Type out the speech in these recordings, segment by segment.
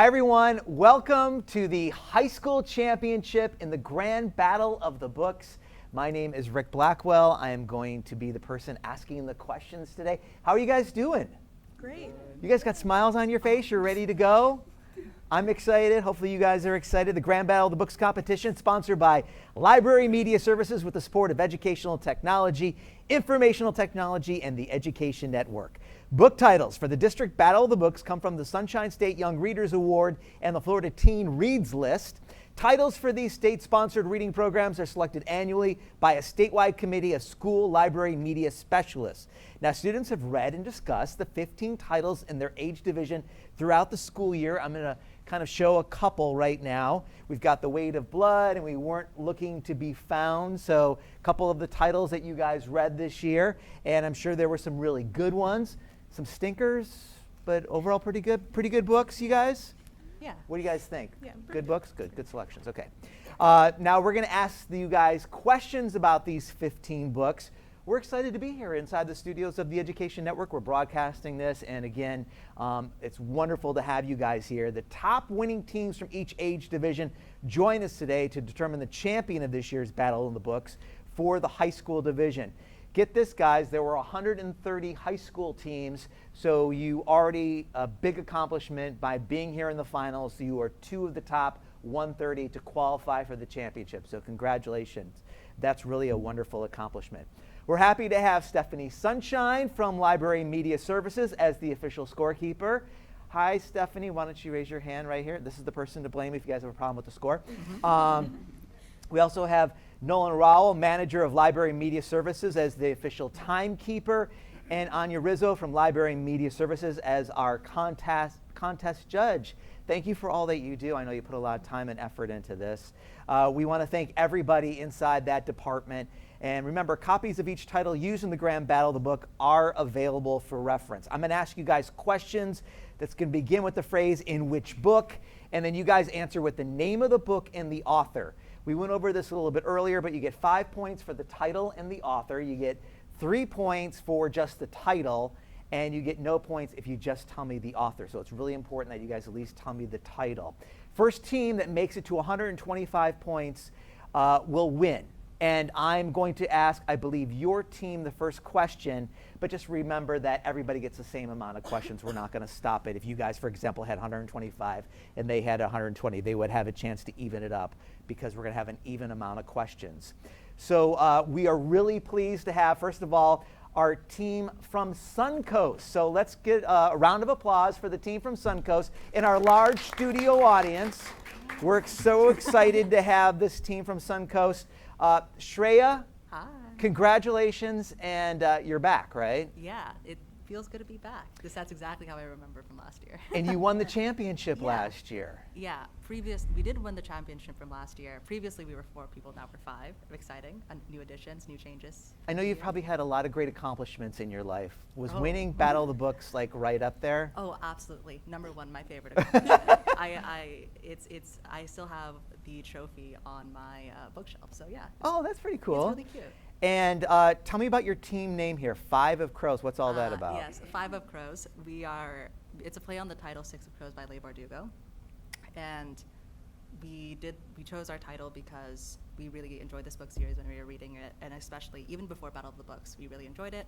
Hi everyone, welcome to the high school championship in the grand battle of the books. My name is Rick Blackwell. I am going to be the person asking the questions today. How are you guys doing? Great. You guys got smiles on your face? You're ready to go? I'm excited. Hopefully you guys are excited. The Grand Battle of the Books competition sponsored by Library Media Services with the support of Educational Technology, Informational Technology, and the Education Network. Book titles for the District Battle of the Books come from the Sunshine State Young Readers Award and the Florida Teen Reads List. Titles for these state-sponsored reading programs are selected annually by a statewide committee of school library media specialists. Now, students have read and discussed the 15 titles in their age division throughout the school year. I'm going to kind of show a couple right now. We've got The Weight of Blood and We Weren't Looking to Be Found. So a couple of the titles that you guys read this year, and I'm sure there were some really good ones, some stinkers, but overall pretty good books, you guys? Yeah. What do you guys think? Yeah, Good books? Good selections. Okay. Now we're going to ask you guys questions about these 15 books. We're excited to be here inside the studios of the Education Network. We're broadcasting this, and again, it's wonderful to have you guys here. The top winning teams from each age division join us today to determine the champion of this year's Battle of the Books for the high school division. Get this, guys, there were 130 high school teams, so you already a big accomplishment by being here in the finals. So you are two of the top 130 to qualify for the championship. So congratulations. That's really a wonderful accomplishment. We're happy to have Stephanie Sunshine from Library Media Services as the official scorekeeper. Hi, Stephanie. Why don't you raise your hand right here? This is the person to blame if you guys have a problem with the score. We also have Nolan Rowell, manager of Library Media Services, as the official timekeeper, and Anya Rizzo from Library Media Services as our contest judge. Thank you for all that you do. I know you put a lot of time and effort into this. We want to thank everybody inside that department. And remember, copies of each title used in the Grand Battle of the Book are available for reference. I'm going to ask you guys questions that's going to begin with the phrase, "in which book?" and then you guys answer with the name of the book and the author. We went over this a little bit earlier, but you get 5 points for the title and the author. You get 3 points for just the title, and you get no points if you just tell me the author. So it's really important that you guys at least tell me the title. First team that makes it to 125 points will win. And I'm going to ask, I believe, your team the first question, but just remember that everybody gets the same amount of questions. We're not going to stop it. If you guys, for example, had 125 and they had 120, they would have a chance to even it up because we're going to have an even amount of questions. So we are really pleased to have, first of all, our team from Suncoast. So let's get a round of applause for the team from Suncoast in our large studio audience. We're so excited to have this team from Suncoast. Shreya, Hi. Congratulations, and you're back, right? Yeah, it feels good to be back because that's exactly how I remember from last year. And you won the championship Yeah. last year. Yeah, we did win the championship from last year. Previously we were 4 people, now we're 5. Exciting, new additions, new changes. I know you've probably had a lot of great accomplishments in your life. Was Oh. winning Battle of the Books like right up there? Oh, absolutely. Number 1, my favorite. I still have the trophy on my bookshelf, so yeah. Oh, that's pretty cool. It's really cute. And tell me about your team name here, Five of Crows. What's all that about? Yes, 5 of Crows. It's a play on the title 6 of Crows by Leigh Bardugo. And we chose our title because we really enjoyed this book series when we were reading it, and especially even before Battle of the Books, we really enjoyed it.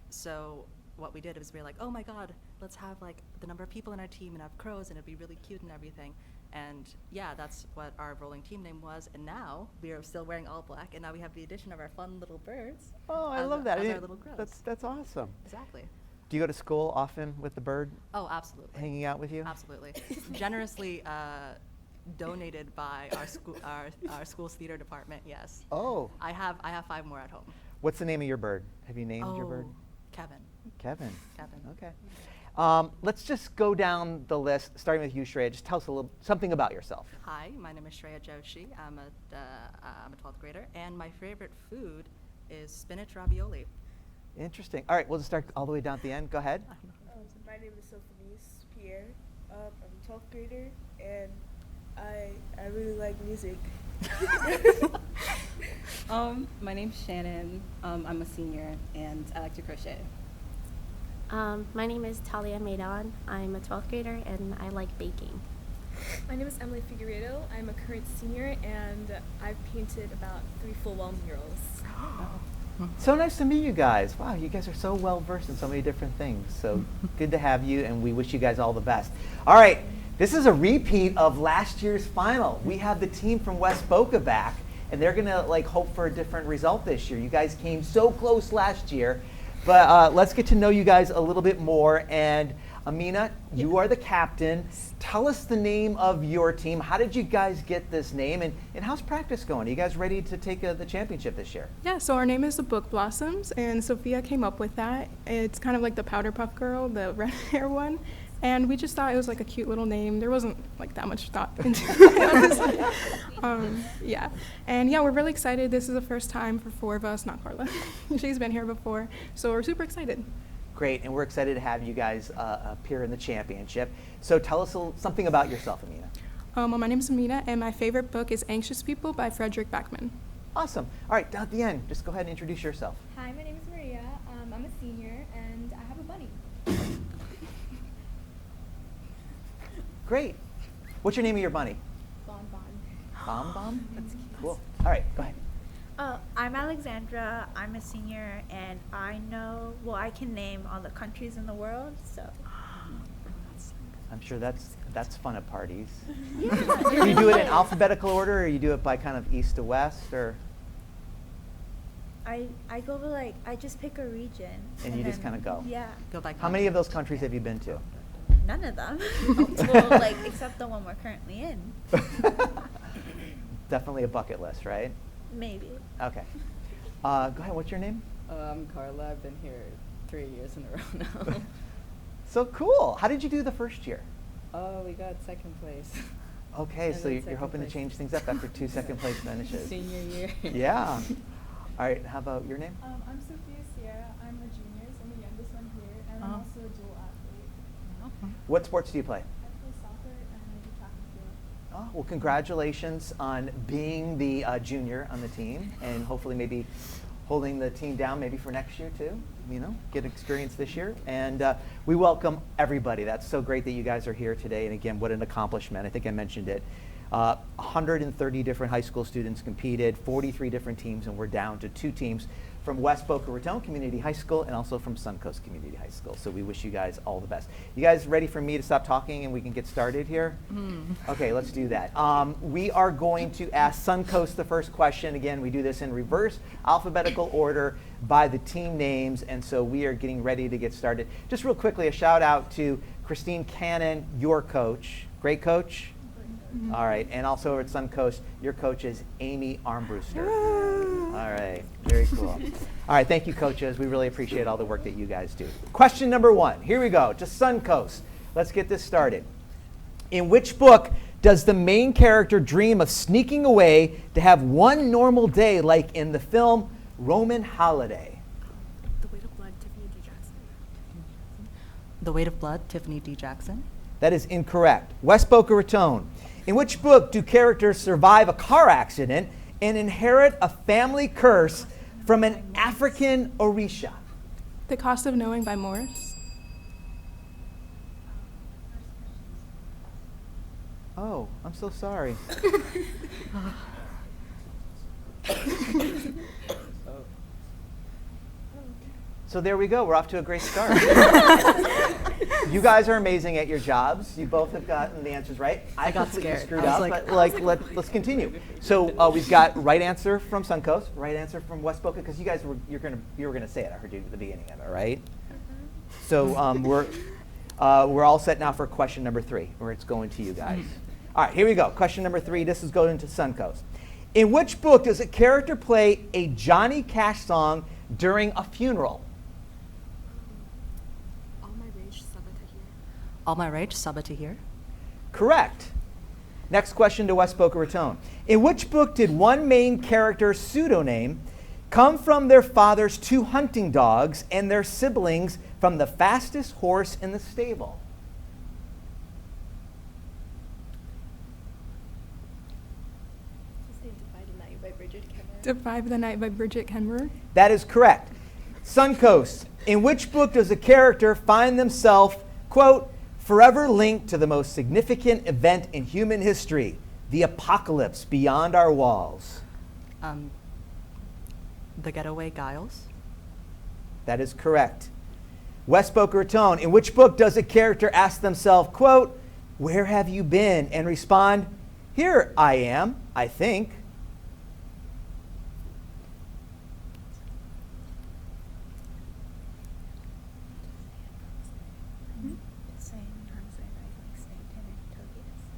So what we did was we were like, oh my God, let's have like the number of people in our team and have crows and it'd be really cute and everything. And yeah, that's what our rolling team name was. And now we are still wearing all black, and now we have the addition of our fun little birds. Oh, I love that. As our little crows. That's awesome. Exactly. Do you go to school often with the bird Oh, absolutely. hanging out with you? Absolutely. Generously donated by our school's theater department. Yes. Oh. I have 5 more at home. What's the name of your bird? Have you named your bird? Kevin. Kevin. Kevin. Okay. Let's just go down the list, starting with you, Shreya. Just tell us something about yourself. Hi, my name is Shreya Joshi. I'm a 12th grader, and my favorite food is spinach ravioli. Interesting. All right, we'll just start all the way down at the end. Go ahead. My name is Sophonice Pierre. I'm a 12th grader, and I really like music. My name's Shannon. I'm a senior, and I like to crochet. My name is Talia Maidan. I'm a 12th grader, and I like baking. My name is Emily Figueredo. I'm a current senior, and I've painted about 3 full wall murals. So nice to meet you guys. Wow, you guys are so well versed in so many different things. So good to have you, and we wish you guys all the best. All right, this is a repeat of last year's final. We have the team from West Boca back, and they're gonna hope for a different result this year. You guys came so close last year, but let's get to know you guys a little bit more. And Amina, you are the captain. Tell us the name of your team. How did you guys get this name, and how's practice going? Are you guys ready to take the championship this year? Yeah, so our name is the Book Blossoms, and Sophia came up with that. It's kind of like the Powder Puff Girl, the red hair one. And we just thought it was like a cute little name. There wasn't that much thought into it. Yeah. And yeah, we're really excited. This is the first time for 4 of us, not Carla. She's been here before. So we're super excited. Great, and we're excited to have you guys appear in the championship. So tell us something about yourself, Amina. Well, my name is Amina, and my favorite book is Anxious People by Frederick Backman. Awesome. All right, down at the end, just go ahead and introduce yourself. Hi, my name is Maria. I'm a senior, and I have a bunny. Great. What's your name of your bunny? Bon Bon. Bon Bon? That's cute. Cool. All right, go ahead. I'm Alexandra. I'm a senior, and I can name all the countries in the world. So I'm sure that's fun at parties. yeah, Do you do it in alphabetical order, or you do it by kind of east to west, or? I go to I just pick a region. And you just kind of go. Yeah. Go by How many of those countries have you been to? None of them. Well, except the one we're currently in. Definitely a bucket list, right? Maybe. Okay. Go ahead. What's your name? I'm Carla. I've been here 3 years in a row now. So cool. How did you do the first year? Oh, we got second place. Okay, And so then you're second hoping to place. change things up after 2 second place finishes. Senior year. Yeah. All right. How about your name? I'm Sophia Sierra. I'm a junior, so I'm the youngest one here, and I'm also a dual athlete. What sports do you play? I play soccer and I do track and field. Oh, well, congratulations on being the junior on the team, and hopefully maybe holding the team down maybe for next year too. Get experience this year. And we welcome everybody. That's so great that you guys are here today. And again, what an accomplishment. I think I mentioned it. 130 different high school students competed, 43 different teams, and we're down to 2 teams from West Boca Raton Community High School and also from Suncoast Community High School. So we wish you guys all the best. You guys ready for me to stop talking and we can get started here? Okay, let's do that. We are going to ask Suncoast the first question. Again, we do this in reverse alphabetical order by the team names, and so we are getting ready to get started. Just real quickly, a shout out to Christine Cannon, your coach. Great coach? All right, and also over at Suncoast, your coach is Amy Armbruster. All right, very cool. All right, thank you, coaches. We really appreciate all the work that you guys do. Question number 1, here we go, to Suncoast. Let's get this started. In which book does the main character dream of sneaking away to have one normal day like in the film Roman Holiday? The Weight of Blood, Tiffany D. Jackson. The Weight of Blood, Tiffany D. Jackson. That is incorrect. West Boca Raton. In which book do characters survive a car accident and inherit a family curse from an African Orisha? The Cost of Knowing by Morris. Oh, I'm so sorry. So there we go. We're off to a great start. You guys are amazing at your jobs. You both have gotten the answers right. I got completely scared. screwed I was up, like- but let's continue. So we've got right answer from Suncoast, right answer from West Boca, because you guys you were gonna say it. I heard you at the beginning of it, right? So we're all set now for question number 3, where it's going to you guys. All right, here we go. Question number 3. This is going to Suncoast. In which book does a character play a Johnny Cash song during a funeral? All My Rage, Sabatahir. All My Rage, Sabatahir. Correct. Next question to West Boca Raton. In which book did one main character's pseudonym come from their father's 2 hunting dogs and their siblings from the fastest horse in the stable? Just say Defy the Night by Bridget Kemmerer. Defy the Night by Bridget Kemmerer. That is correct. Suncoast. In which book does a character find themselves, quote, forever linked to the most significant event in human history, the apocalypse beyond our walls? The Getaway, Giles. That is correct. West Boca Raton, in which book does a character ask themselves, quote, "Where have you been?" and respond, "Here I am, I think"?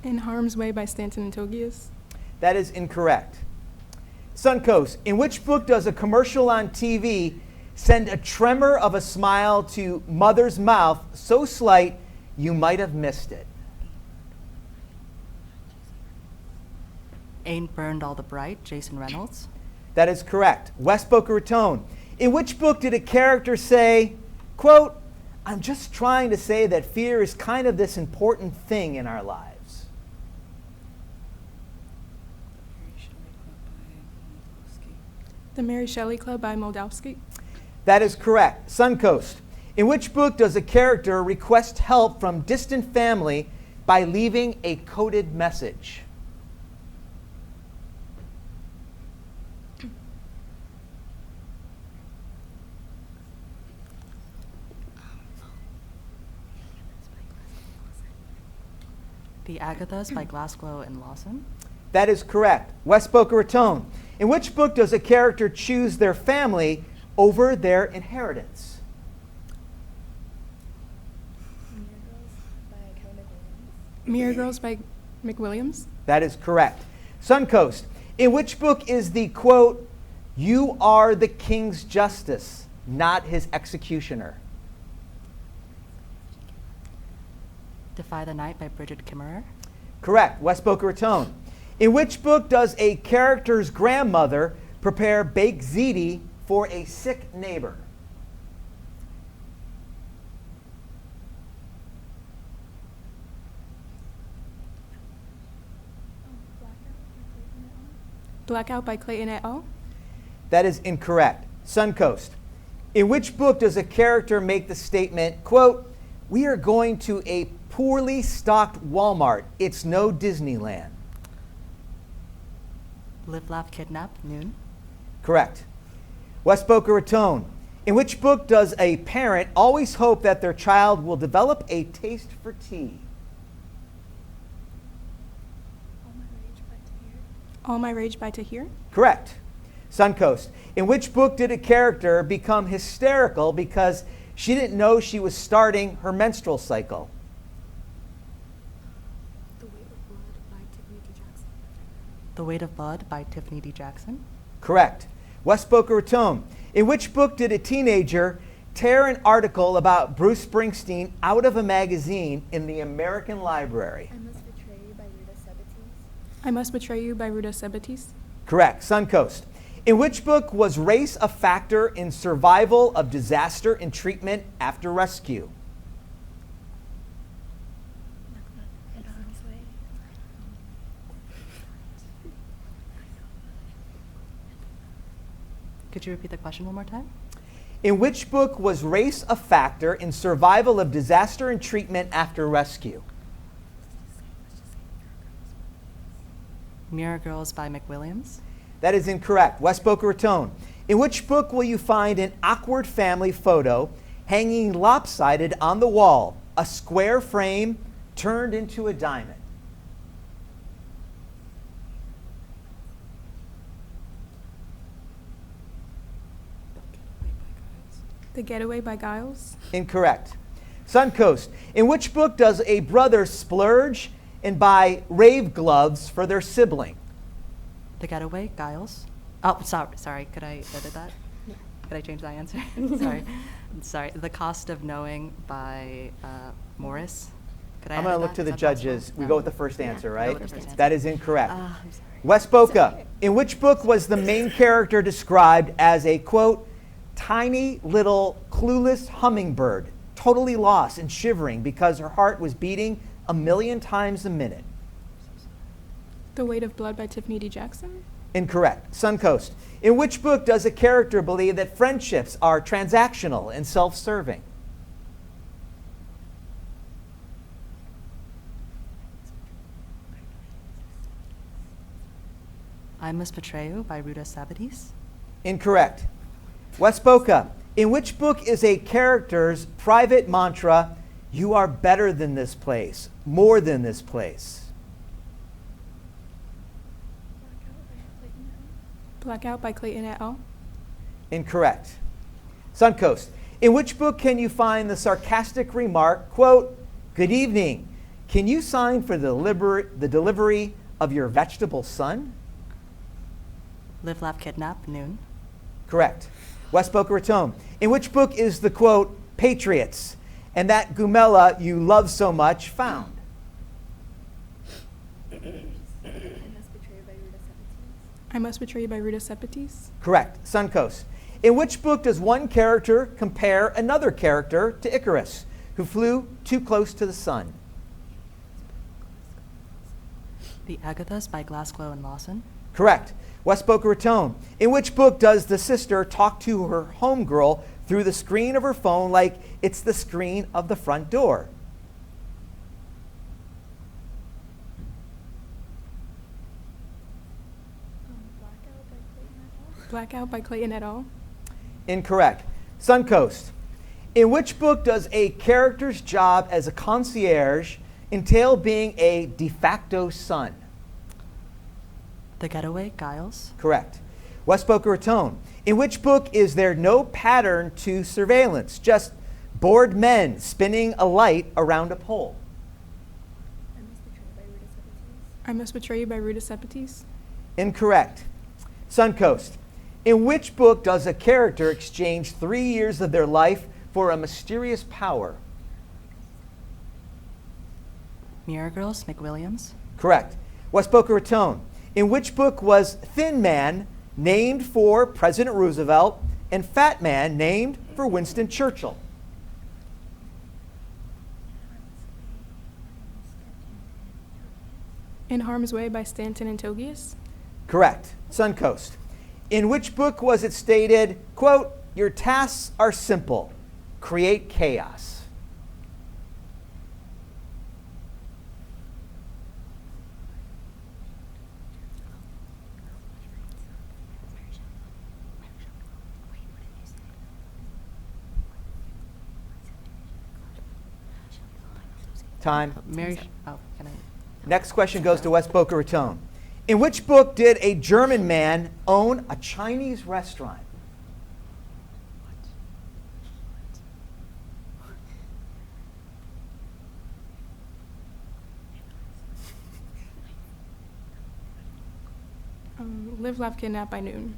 In Harm's Way by Stanton and Togias. That is incorrect. Suncoast, in which book does a commercial on TV send a tremor of a smile to mother's mouth so slight you might have missed it? Ain't Burned All the Bright, Jason Reynolds. That is correct. West Boca Raton, in which book did a character say, quote, "I'm just trying to say that fear is kind of this important thing in our lives"? The Mary Shelley Club by Moldavsky. That is correct. Suncoast, in which book does a character request help from distant family by leaving a coded message? The Agathas by Glasgow and Lawson. That is correct. West Boca Raton, in which book does a character choose their family over their inheritance? Mirror Girls by McWilliams. That is correct. Suncoast, in which book is the quote, "You are the king's justice, not his executioner"? Defy the Night by Bridget Kimmerer. Correct. West Boca Raton. In which book does a character's grandmother prepare baked ziti for a sick neighbor? Blackout by Clayton et al. That is incorrect. Suncoast. In which book does a character make the statement, quote, "We are going to a poorly stocked Walmart. It's no Disneyland"? Live, Laugh, Kidnap, Noon. Correct. West Boca Raton. In which book does a parent always hope that their child will develop a taste for tea? All My Rage by Tahir. Correct. Suncoast. In which book did a character become hysterical because she didn't know she was starting her menstrual cycle? The Weight of Blood by Tiffany D. Jackson. Correct. West Boca Raton. In which book did a teenager tear an article about Bruce Springsteen out of a magazine in the American Library? I Must Betray You by Rita Sebetis. I Must Betray You by Ruta Sebetis. Correct. Suncoast. In which book was race a factor in survival of disaster and treatment after rescue? Could you repeat the question one more time? In which book was race a factor in survival of disaster and treatment after rescue? Mirror Girls by McWilliams. That is incorrect. West Boca Raton. In which book will you find an awkward family photo hanging lopsided on the wall, a square frame turned into a diamond? The Getaway by Giles. Incorrect. Suncoast. In which book does a brother splurge and buy rave gloves for their sibling? The Getaway, Giles. Oh, sorry. Could I edit that? Could I change that answer? Sorry. The Cost of Knowing by Morris. Could I I'm going to edit look to that? the Is that possible? judges. We No. go with the first answer, Go right? with the first answer. That is incorrect. I'm sorry. West Boca. In which book was the main character described as a, quote, "tiny little clueless hummingbird, totally lost and shivering because her heart was beating 1,000,000 times a minute"? The Weight of Blood by Tiffany D. Jackson. Incorrect. Suncoast. In which book does a character believe that friendships are transactional and self-serving? I Must Betray You by Ruta Sabatis. Incorrect. West Boca, in which book is a character's private mantra, "You are better than this place, more than this place"? Blackout by Clayton et al. Incorrect. Suncoast, in which book can you find the sarcastic remark, quote, "Good evening, can you sign for the delivery of your vegetable son"? Live, Laugh, Kidnap, Noon. Correct. West Boca Raton, in which book is the quote, "Patriots, and that Gumella you love so much" found? I Must Betray You by Ruta Sepetys. Correct. Suncoast, in which book does one character compare another character to Icarus, who flew too close to the sun? The Agathas by Glasgow and Lawson. Correct. West Boca Raton, in which book does the sister talk to her homegirl through the screen of her phone like it's the screen of the front door? Blackout by Clayton et al. Incorrect. Suncoast, in which book does a character's job as a concierge entail being a de facto son? The Getaway, Giles. Correct. West Boca Raton, in which book is there no pattern to surveillance, just bored men spinning a light around a pole? I Must Betray You by Ruta Sepetys. Incorrect. Suncoast, in which book does a character exchange 3 years of their life for a mysterious power? Mirror Girls, McWilliams. Correct. West Boca Raton, in which book was Thin Man named for President Roosevelt and Fat Man named for Winston Churchill? In Harm's Way by Stanton and Togius. Correct. Suncoast, in which book was it stated, quote, "Your tasks are simple, create chaos"? Time. Mary. Oh, can I? Next question goes to West Boca Raton. In which book did a German man own a Chinese restaurant? Live, Laugh, Kidnap by Noon.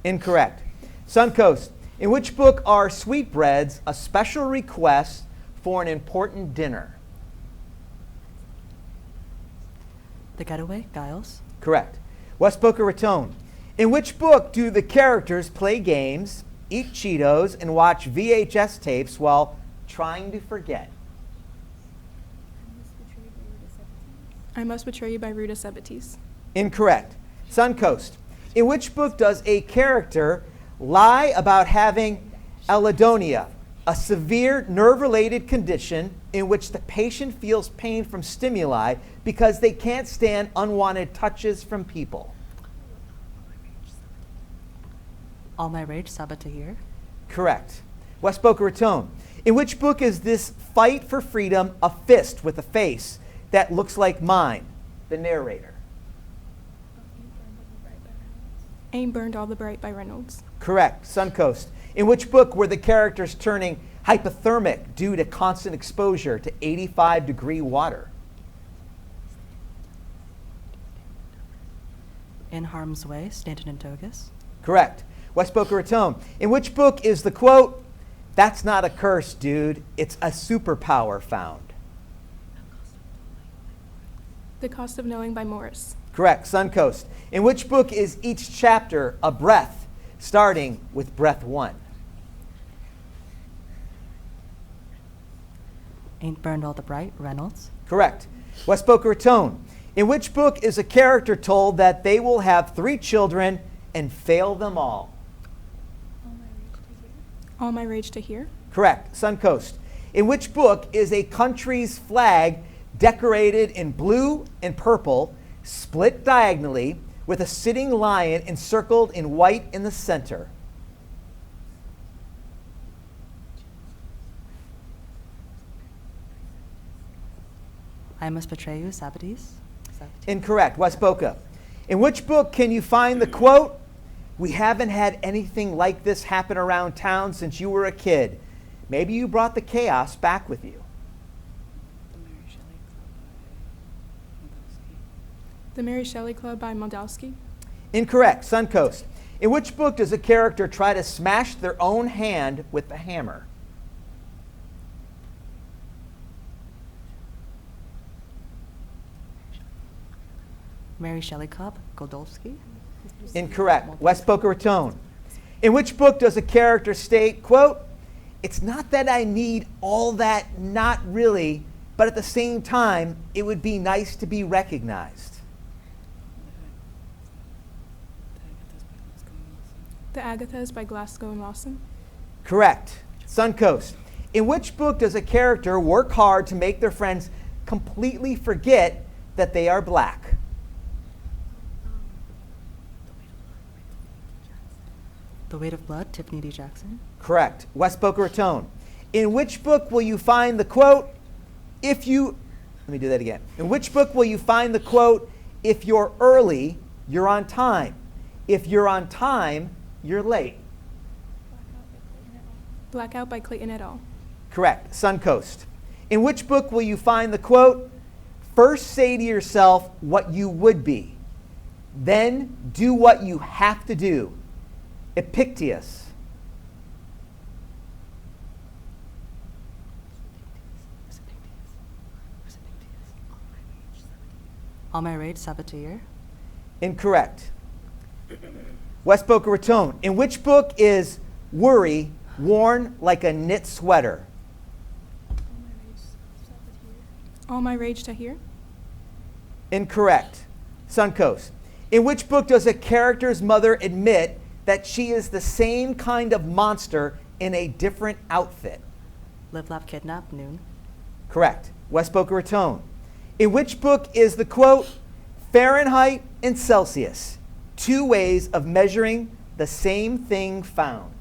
Incorrect. Suncoast, in which book are sweetbreads a special request for an important dinner? The Getaway, Giles. Correct. West Boca Raton, in which book do the characters play games, eat Cheetos, and watch VHS tapes while trying to forget? I Must Betray You by Ruta Sepetys. Incorrect. Suncoast, in which book does a character lie about having allodynia, a severe nerve-related condition in which the patient feels pain from stimuli because they can't stand unwanted touches from people? All My Rage, Saba Tahir. Correct. West Boca Raton, in which book is this fight for freedom a fist with a face that looks like mine? The narrator. Ain't Burned All the Bright by Reynolds. Correct. Suncoast, in which book were the characters turning hypothermic due to constant exposure to 85-degree water? In Harm's Way, Stanton and Togius. Correct. West Boca Raton, in which book is the quote, "That's not a curse, dude, it's a superpower" found? The Cost of Knowing by Morris. Correct. Suncoast, in which book is each chapter a breath, starting with breath 1? Ain't Burned All the Bright, Reynolds. Correct. West Boca Raton, in which book is a character told that they will have 3 children and fail them all? All My Rage to Hear. Correct. Suncoast, in which book is a country's flag decorated in blue and purple, split diagonally, with a sitting lion encircled in white in the center? I must betray you, Sabatis. Incorrect. Westboca. In which book can you find the quote, "We haven't had anything like this happen around town since you were a kid. Maybe you brought the chaos back with you"? The Mary Shelley Club by Moldavsky. Incorrect. Suncoast. In which book does a character try to smash their own hand with the hammer? Mary Shelley Club, Godolsky. Incorrect. West Boca Raton. In which book does a character state, quote, "It's not that I need all that, not really, but at the same time, it would be nice to be recognized"? The Agathas by Glasgow and Lawson. Correct. Suncoast. In which book does a character work hard to make their friends completely forget that they are black? The Weight of Blood, Tiffany D. Jackson. Correct. West Boca Raton. In which book will you find the quote, "If you," let me do that again. In which book will you find the quote, "If you're early, you're on time. If you're on time, you're late"? Blackout by Clayton et al. Correct. Suncoast. In which book will you find the quote, "First say to yourself what you would be, then do what you have to do"? Epictetus. All My Rage, Sabatier. Incorrect. West Boca Raton. In which book is worry worn like a knit sweater? All My Rage Tahir. Incorrect. Suncoast. In which book does a character's mother admit that she is the same kind of monster in a different outfit? Live, Laugh, Kidnap, Noon. Correct. West Boca Raton. In which book is the quote, "Fahrenheit and Celsius, two ways of measuring the same thing found"?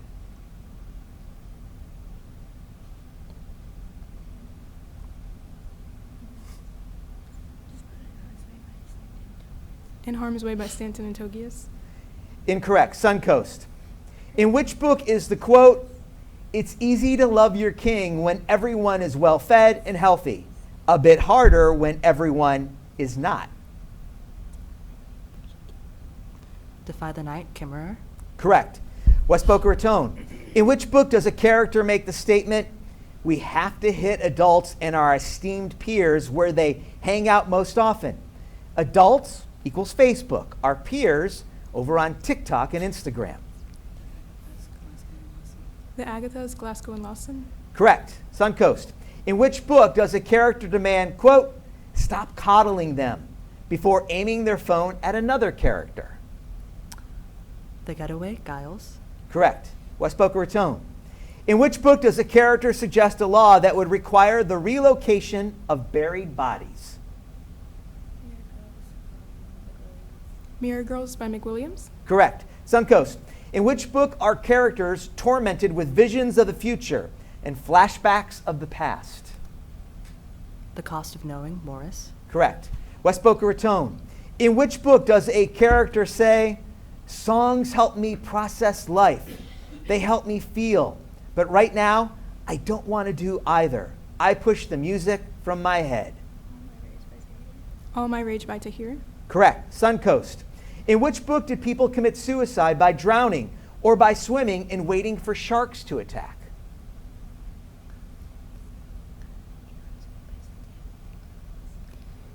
In Harm's Way by Stanton and Togias. Incorrect. Suncoast. In which book is the quote, "It's easy to love your king when everyone is well fed and healthy. A bit harder when everyone is not"? Defy the Night, Kimmerer. Correct. West Boca Raton. In which book does a character make the statement, "We have to hit adults and our esteemed peers where they hang out most often"? Adults equals Facebook. Our peers over on TikTok and Instagram. The Agathas, Glasgow and Lawson. Correct. Suncoast. In which book does a character demand, quote, "Stop coddling them," before aiming their phone at another character? The Getaway, Giles. Correct. West Boca Raton. In which book does a character suggest a law that would require the relocation of buried bodies? Mirror Girls by McWilliams. Correct. Suncoast. In which book are characters tormented with visions of the future and flashbacks of the past? The Cost of Knowing, Morris. Correct. West Boca Raton. In which book does a character say, "Songs help me process life. They help me feel. But right now, I don't want to do either. I push the music from my head"? All My Rage by Tahir. Correct. Suncoast. In which book did people commit suicide by drowning or by swimming and waiting for sharks to attack?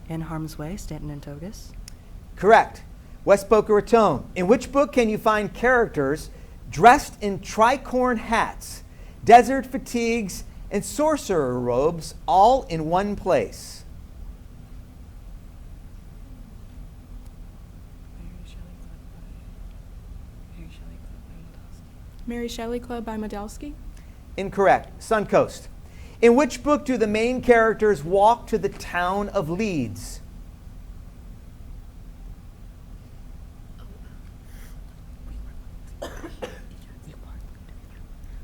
In Harm's Way, Stanton and Togias. Correct. West Boca Raton. In which book can you find characters dressed in tricorn hats, desert fatigues, and sorcerer robes all in one place? Mary Shelley Club by Moldavsky. Incorrect. Suncoast. In which book do the main characters walk to the town of Leeds?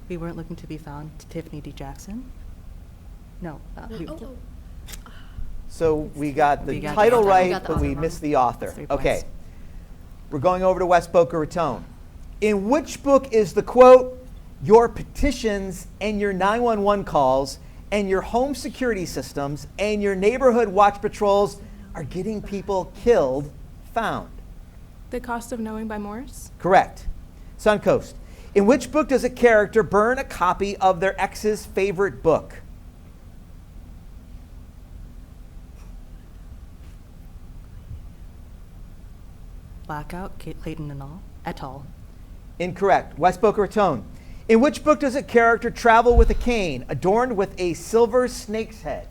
We Weren't Looking to Be Found, Tiffany D. Jackson. No. So we got the We got title the author. right, We got the but we author missed wrong. the author. That's 3 Okay. points. We're going over to West Boca Raton. In which book is the quote, your petitions and your 911 calls and your home security systems and your neighborhood watch patrols are getting people killed found? The Cost of Knowing by Morris. Correct. Suncoast. In which book does a character burn a copy of their ex's favorite book? Blackout, Clayton et al. Incorrect. West Boca Raton. In which book does a character travel with a cane adorned with a silver snake's head?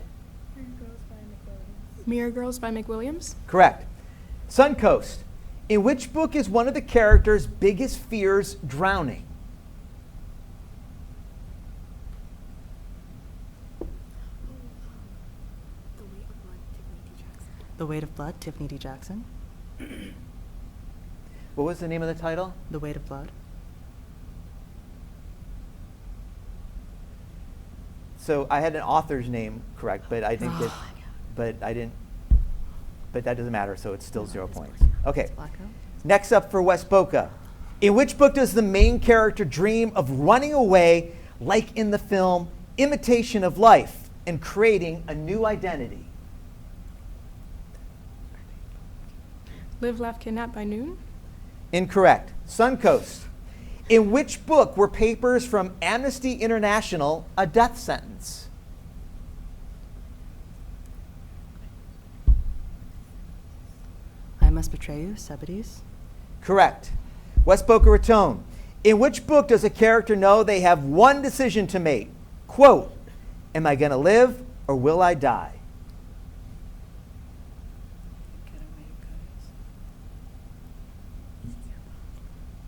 Mirror Girls by McWilliams. Correct. Suncoast. In which book is one of the characters' biggest fears drowning? The Weight of Blood, Tiffany D. Jackson. What was the name of the title? The Weight of Blood. So I had an author's name correct, but I didn't get, but that doesn't matter, so it's still 0 points. Okay. Blackout. Next up for West Boca. In which book does the main character dream of running away, like in the film Imitation of Life, and creating a new identity? Live, Laugh, Kidnapped by Noon. Incorrect. Suncoast. In which book were papers from Amnesty International a death sentence? I Must Betray You, Cebedes. Correct. West Boca Raton. In which book does a character know they have one decision to make? Quote, am I going to live or will I die?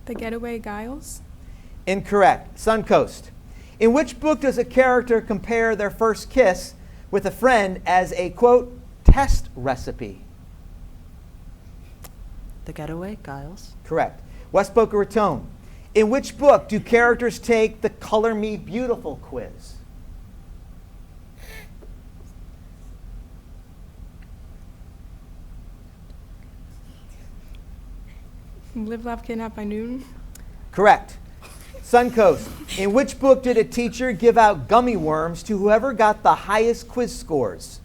The Getaway Giles. Incorrect. Suncoast. In which book does a character compare their first kiss with a friend as a, quote, test recipe? The Getaway, Giles. Correct. West Boca Raton. In which book do characters take the Color Me Beautiful quiz? Live, Laugh, Kidnapped by Noon. Correct. Suncoast. In which book did a teacher give out gummy worms to whoever got the highest quiz scores?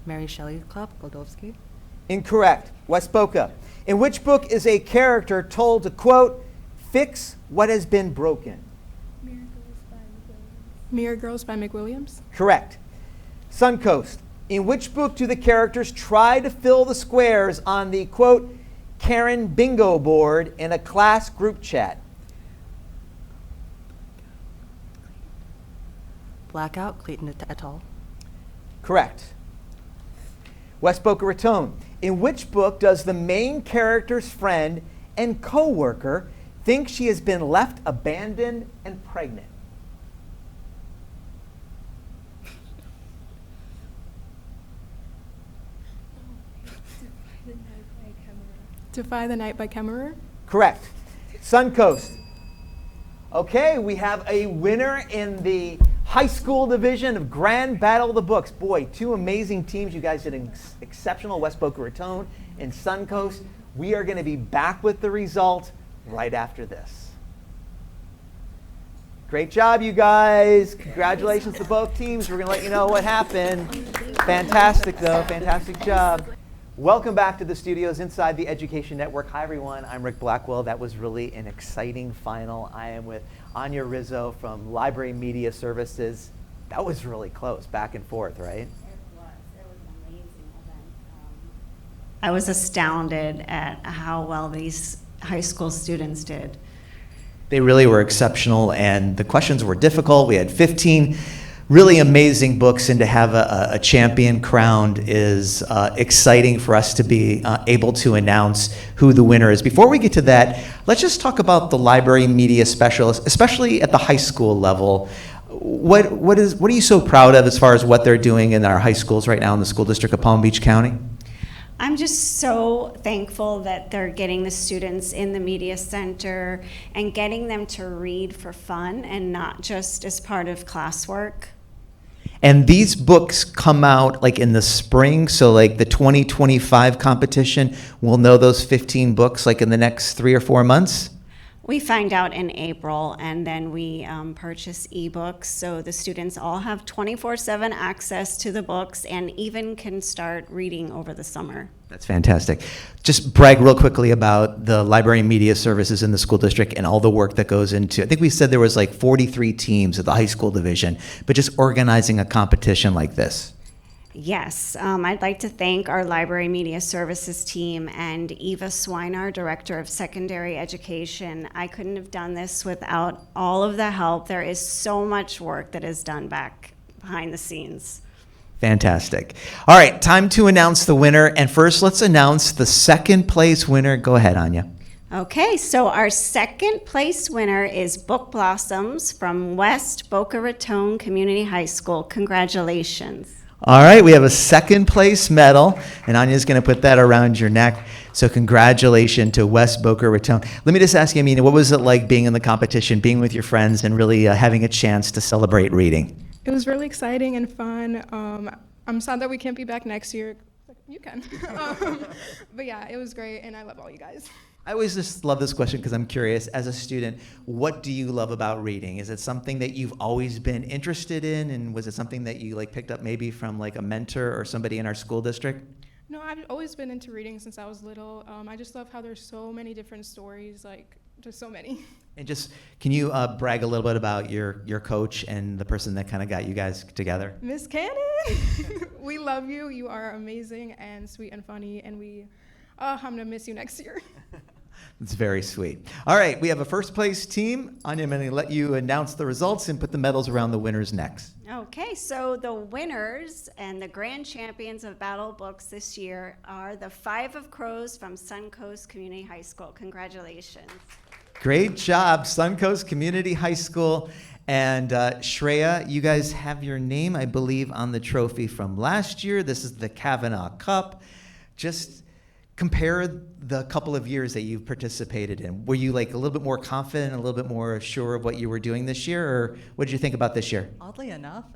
Mary Shelley Club, Goldovsky. Incorrect. West Boca. In which book is a character told to, quote, fix what has been broken? Mirror Girls by McWilliams. Correct. Suncoast. In which book do the characters try to fill the squares on the, quote, Karen bingo board in a class group chat? Blackout, Clayton et al. Correct. West Boca Raton. In which book does the main character's friend and co-worker think she has been left abandoned and pregnant? Defy the Night by Kemmerer. Correct. Suncoast. Okay, we have a winner in the high school division of Grand Battle of the Books. Boy, two amazing teams. You guys did exceptional, West Boca Raton and Suncoast. We are going to be back with the result right after this. Great job, you guys. Congratulations to both teams. We're going to let you know what happened. Fantastic, though. Fantastic job. Welcome back to the studios inside the Education Network. Hi, everyone. I'm Rick Blackwell. That was really an exciting final. I am with Anya Rizzo from Library Media Services. That was really close, back and forth, right? It was an amazing event. I was astounded at how well these high school students did. They really were exceptional, and the questions were difficult. We had 15 really amazing books, and to have a champion crowned is exciting for us to be able to announce who the winner is. Before we get to that, let's just talk about the library media specialists, especially at the high school level. What are you so proud of as far as what they're doing in our high schools right now in the school district of Palm Beach County? I'm just so thankful that they're getting the students in the media center and getting them to read for fun and not just as part of classwork. And these books come out like in the spring, so like the 2025 competition, we'll know those 15 books like in the next 3 or 4 months? We find out in April, and then we purchase ebooks, so the students all have 24/7 access to the books and even can start reading over the summer. That's fantastic. Just brag real quickly about the library and media services in the school district and all the work that goes into, I think we said there was like 43 teams at the high school division, but just organizing a competition like this. Yes, I'd like to thank our Library Media Services team and Eva Swinar, Director of Secondary Education. I couldn't have done this without all of the help. There is so much work that is done back behind the scenes. Fantastic. All right, time to announce the winner. And first, let's announce the second place winner. Go ahead, Anya. Okay, so our second place winner is Book Blossoms from West Boca Raton Community High School. Congratulations. All right, we have a second place medal, and Anya's going to put that around your neck. So congratulations to West Boca Raton. Let me just ask you, Amina, what was it like being in the competition, being with your friends, and really having a chance to celebrate reading? It was really exciting and fun. I'm sad that we can't be back next year. You can. But yeah, it was great, and I love all you guys. I always just love this question because I'm curious, as a student, what do you love about reading? Is it something that you've always been interested in, and was it something that you like picked up maybe from like a mentor or somebody in our school district? No, I've always been into reading since I was little. I just love how there's so many different stories, like just so many. And just, can you brag a little bit about your coach and the person that kind of got you guys together? Miss Cannon, we love you. You are amazing and sweet and funny, and I'm gonna miss you next year. It's very sweet. All right, we have a first place team. Anya, I'm going to let you announce the results and put the medals around the winners next. Okay, so the winners and the grand champions of Battle Books this year are the Five of Crows from Suncoast Community High School. Congratulations. Great job, Suncoast Community High School. And Shreya, you guys have your name, I believe, on the trophy from last year. This is the Kavanaugh Cup. Just compare the couple of years that you've participated in. Were you like a little bit more confident, a little bit more sure of what you were doing this year, or what did you think about this year? Oddly enough,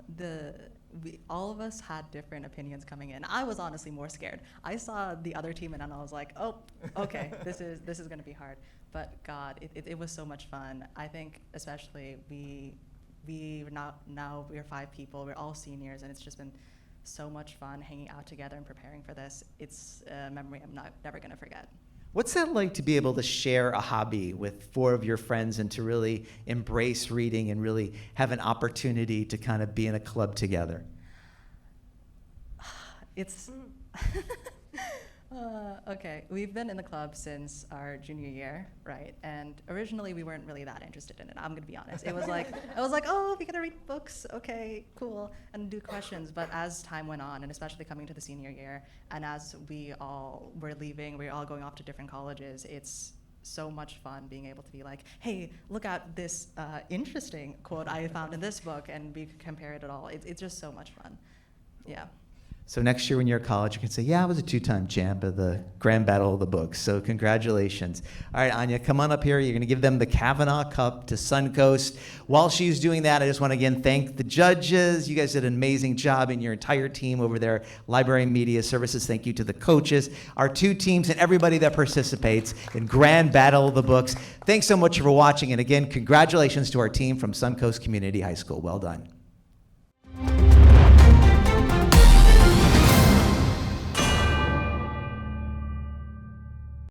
all of us had different opinions coming in. I was honestly more scared. I saw the other team and I was like, oh, okay, this is going to be hard. But God, it was so much fun. I think especially we're 5 people. We're all seniors, and it's just been so much fun hanging out together and preparing for this. It's a memory I'm never going to forget. What's that like to be able to share a hobby with 4 of your friends and to really embrace reading and really have an opportunity to kind of be in a club together? It's okay. We've been in the club since our junior year, right? And originally we weren't really that interested in it. I'm gonna be honest. It was like I was like, oh, we gotta read books. Okay, cool, and do questions. But as time went on, and especially coming to the senior year, and as we all were leaving, we were all going off to different colleges. It's so much fun being able to be like, hey, look at this interesting quote I found in this book, and we could compare it at all. It's just so much fun. Yeah. So next year when you're at college, you can say, yeah, I was a 2-time champ of the Grand Battle of the Books. So congratulations. All right, Anya, come on up here. You're going to give them the Kavanaugh Cup to Suncoast. While she's doing that, I just want to again thank the judges. You guys did an amazing job, and your entire team over there, Library and Media Services. Thank you to the coaches, our 2 teams, and everybody that participates in Grand Battle of the Books. Thanks so much for watching. And again, congratulations to our team from Suncoast Community High School. Well done.